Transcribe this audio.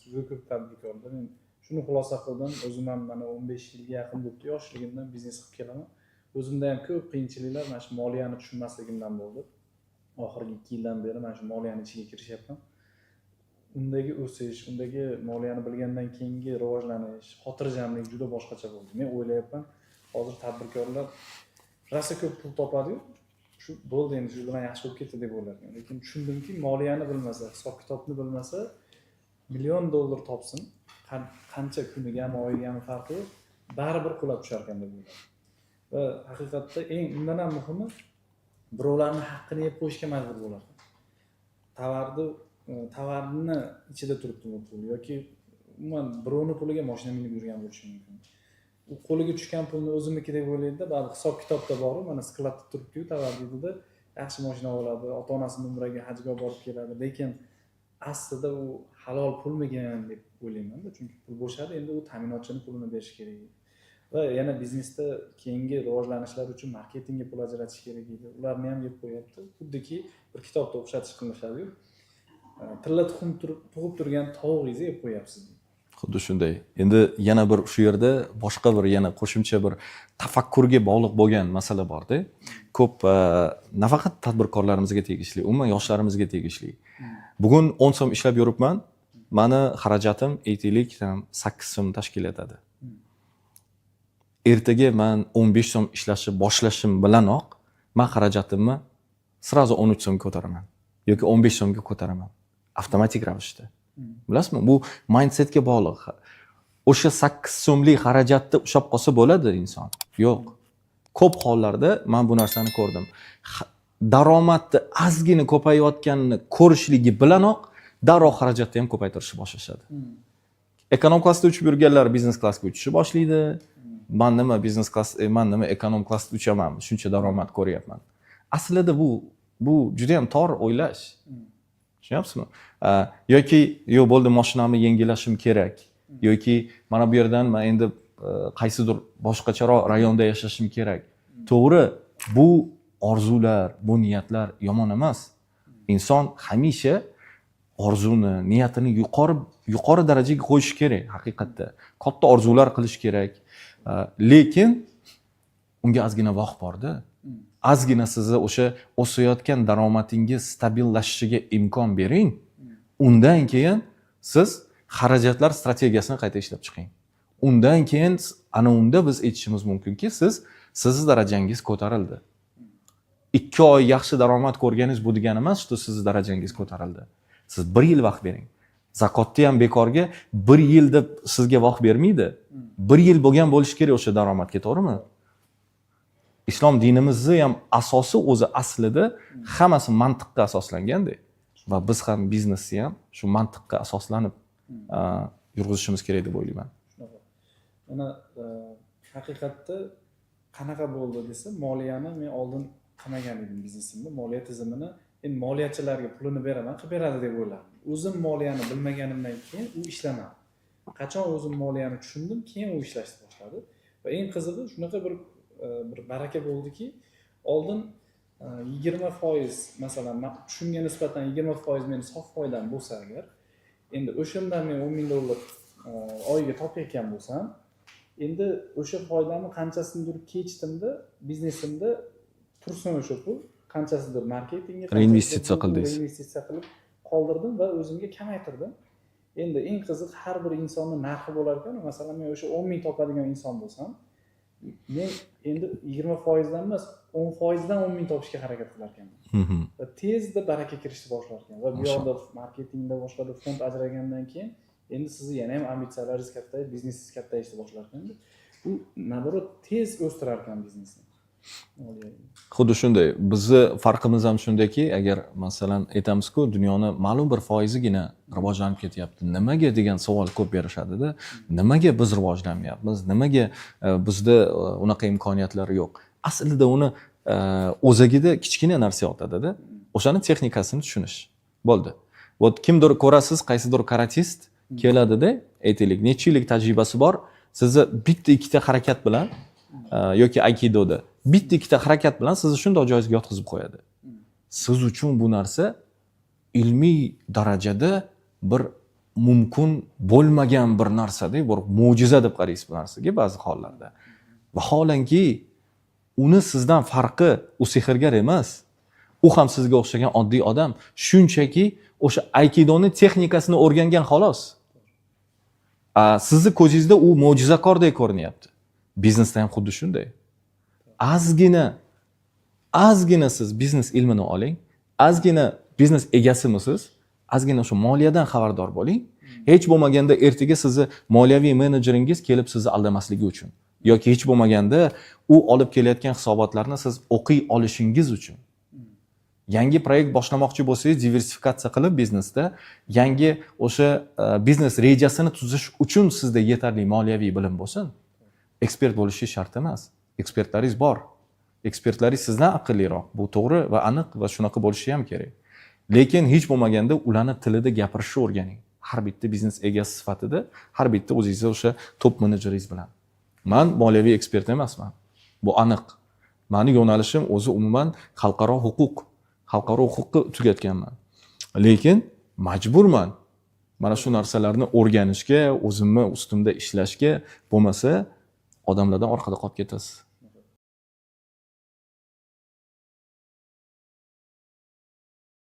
juda ko'p tadbirkorlar. Men shuni xulosa qildim. O'zim ham mana 15 yilga yaqin bo'ldi, yoshligimdan biznes qilib kelaman. O'zimda ham ko'p qiyinchiliklar mana shu moliyani tushunmasligimdan bo'ldi. Oxirgi 2 yildan beri mana shu moliyani ichiga kirishyapman. Undagi o'sish, undagi moliyani bilgandan keyingi rivojlanish, xotirjamlik juda boshqacha bo'ldi. Men o'ylayapman, hozir tadbirkorlar rosa ko'p pul topadi-yu, shu bo'ldi endi shu bilan yaxshi bo'lib ketdi deb o'ylardim. Lekin tushundimki, moliyani bilmasa, hisob-kitobni bilmasa, million dollar topsin, qancha kunigami, oyigami farqi yo'q, baribir qulab tushar ekan deb o'yladim. Va haqiqatda undan ham muhimi, birovlarning haqqini yeb qo'yishga majbur bo'lardi. Tovarni ichida turibdi bu pul yoki umuman birovni puliga mashina minib yurgan bo'lishi mumkin. U qo'liga tushgan pulni o'zimniki deb o'ylaydi-da, ba'zi hisob-kitobda bor, mana skladda turibdi-yu, tovar deydi-da, yaxshi mashina oladi, ota-onasini umraga, hajga borib keladi, lekin aslida u halol pulmigan deb o'ylayman-da, chunki pul bo'shadi, endi u ta'minotchining pulini berish kerak. Va yana biznesda keyingi rivojlanishlar uchun marketingga pul ajratish kerak edi. Ularni ham yeb qo'yapti. Xuddiki bir kitobda o'xshatish qilishadi-yu. Tilla tuxum tug'ib turgan tovuqingizni yeb qo'yapsiz. Xuddi shunday. Endi yana bir shu yerda boshqa bir yana qo'shimcha bir tafakkurga bog'liq bo'lgan masala bor-da. Ko'p nafaqat tadbirkorlarimizga tegishli, umuman yoshlarimizga tegishli. Bugun 10 so'm ishlab yuribman. Mani xarajatim aytaylik 8 so'm tashkil etadi. Ertaga men 15 so'm ishlashni boshlashim bilanoq men xarajatimni sirazu 13 so'mga ko'taraman yoki 15 so'mga ko'taraman. Avtomatik ravishda. Bilasizmi? Bu mindsetga bog'liq. O'sha 8 so'mlik xarajatni ushlab qolsa bo'ladi inson. Yo'q. Ko'p hollarda men bu narsani ko'rdim. Daromadni ozgina ko'payayotganini ko'rishligi bilanoq darrov xarajatni ham ko'paytirishni boshlashadi. Ekonom klassda uchib yurganlar biznes klassga uchishni boshlaydi. Men nima ekonom klassda uchaman, shuncha daromad ko'ryapman. Aslida bu juda ham tor o'ylash. Tushunyapsizmi? Yoki yo'q bo'ldi, mashinamni yengillashim kerak. Yoki mana bu yerdan men endi qaysidir boshqacharoq rayonda yashashim kerak. To'g'ri, bu orzular, bu niyatlar yomon emas. Inson hamisha orzuni, niyatini yuqori darajaga qo'yish kerak haqiqatda. Katta orzular qilish kerak. Lekin unga ozgina vaqt bor-da. Ozgina sizni o'sha o'sayotgan daromadingiz stabillashishiga imkon bering. Undan keyin siz xarajatlar strategiyasini qayta ishlab chiqing. Undan keyin ana unda biz aytishimiz mumkinki, siz darajangiz ko'tarildi. 2 oy yaxshi daromad ko'rganingiz bu degani emas, shu siz darajangiz ko'tarildi. Siz 1 yil vaqt bering. Zakotni ham bekorga 1 yil deb sizga vaqt bermaydi. 1 yil bo'lgan bo'lish kerak o'sha daromadga, to'g'rimi? Islom dinimizni ham asosi o'zi aslida hammasi mantiqqa asoslanganda va biz ham biznesni ham shu mantiqqa asoslanib yurg'izishimiz kerak deb o'ylayman. Mana haqiqatda qanaqa bo'ldi desa, moliyani men oldin qilmagan edim biznesimda, moliya tizimini endi moliyachilarga pulini beraman, qilib beradi deb o'yladim. O'zim moliyani bilmaganimdan keyin u ishlamadi. Qachon o'zim moliyani tushundim, keyin u ishlashni boshladi va eng qizig'i shunaqa bir baraka bo'ldiki, oldin 20% masalan shunga nisbatan 20% meni sof foydam bo'lsa agar, endi o'shandan men 10 ming dollar oyiga topayotgan bo'lsam, endi o'sha foydamni qanchasidir kechdimda biznesimda tursin o'sha pul, qanchasidir marketingga reinvestitsiya qildingiz. Reinvestitsiya qilib qoldirdim va o'zimga kamaytirdim. Endi eng qiziq har bir insonning narxi bo'lar ekan, masalan men o'sha 10 ming topadigan inson bo'lsam, men endi 20% dan emas, 10% dan 10 ming topishga harakat qilar ekanman. Va tezda baraka kirishni boshlar ekan. Va bu yoqda marketingda boshqada fond ajragandan keyin endi sizni yana ham ambitsiyalaringiz kattayib, biznesingiz kattayishni boshlar ekan. Bu naborot tez o'stirar ekan biznesni. Xuddi shunday. Bizni farqimiz ham shundaki, agar masalan aytamiz-ku, dunyoni ma'lum bir foizigina rivojlanib ketyapti. Nimaga degan savol ko'p berishadi-da. Nimaga biz rivojlanmayapmiz? Nimaga bizda unaqa imkoniyatlar yo'q? Aslida uni o'zagida kichkina narsa yotadi-da. O'shani texnikasini tushunish. Bo'ldi. Vot kimdir ko'rasiz, qaysidir karatist keladi-da, aytaylik, necha yillik tajribasi bor, sizni bitta ikkita harakat bilan yoki aikidoda bitta ikkita harakat bilan sizni shunday joyga yotqizib qo'yadi. Siz uchun bu narsa ilmiy darajada bir mumkin bo'lmagan bir narsada, bir mo'jiza deb qaraysiz bu narsaga ba'zi hollarda. Vaholanki uni sizdan farqi u sehrgar emas. U ham sizga o'xshagan oddiy odam, shunchaki o'sha aykidoning texnikasini o'rgangan xolos. Sizni ko'zingizda u mo'jizakordek ko'rinyapti. Biznesda ham xuddi shunday. Ozgina siz biznes ilmini oling, ozgina biznes egasimisiz, ozgina o'sha moliyadan xabardor bo'ling. Hech bo'lmaganda ertaga sizni moliyaviy menejeringiz kelib sizni aldamasligi uchun yoki hech bo'lmaganda u olib kelayotgan hisobotlarni siz o'qiy olishingiz uchun. Yangi proyekt boshlamoqchi bo'lsangiz, diversifikatsiya qilib biznesda yangi o'sha biznes rejasini tuzish uchun sizda yetarli moliyaviy bilim bo'lsin. Ekspert bo'lishi shart emas. Ekspertlaringiz bor. Ekspertlaringiz sizdan aqlliroq. Bu to'g'ri va aniq va shunaqa bo'lishi ham kerak. Lekin hech bo'lmaganda ularni tilida gapirishni o'rganing. Har bitta biznes egasi sifatida, har bitta o'zingizni o'sha top menejeringiz bilan. Men moliyaviy ekspert emasman. Bu aniq. Meni yo'nalishim o'zi umuman xalqaro huquq. Xalqaro huquqni tugatganman. Lekin majburman. Mana shu narsalarni o'rganishga, o'zimni ustimda ishlashga, bo'lmasa odamlardan orqada qolib ketasiz.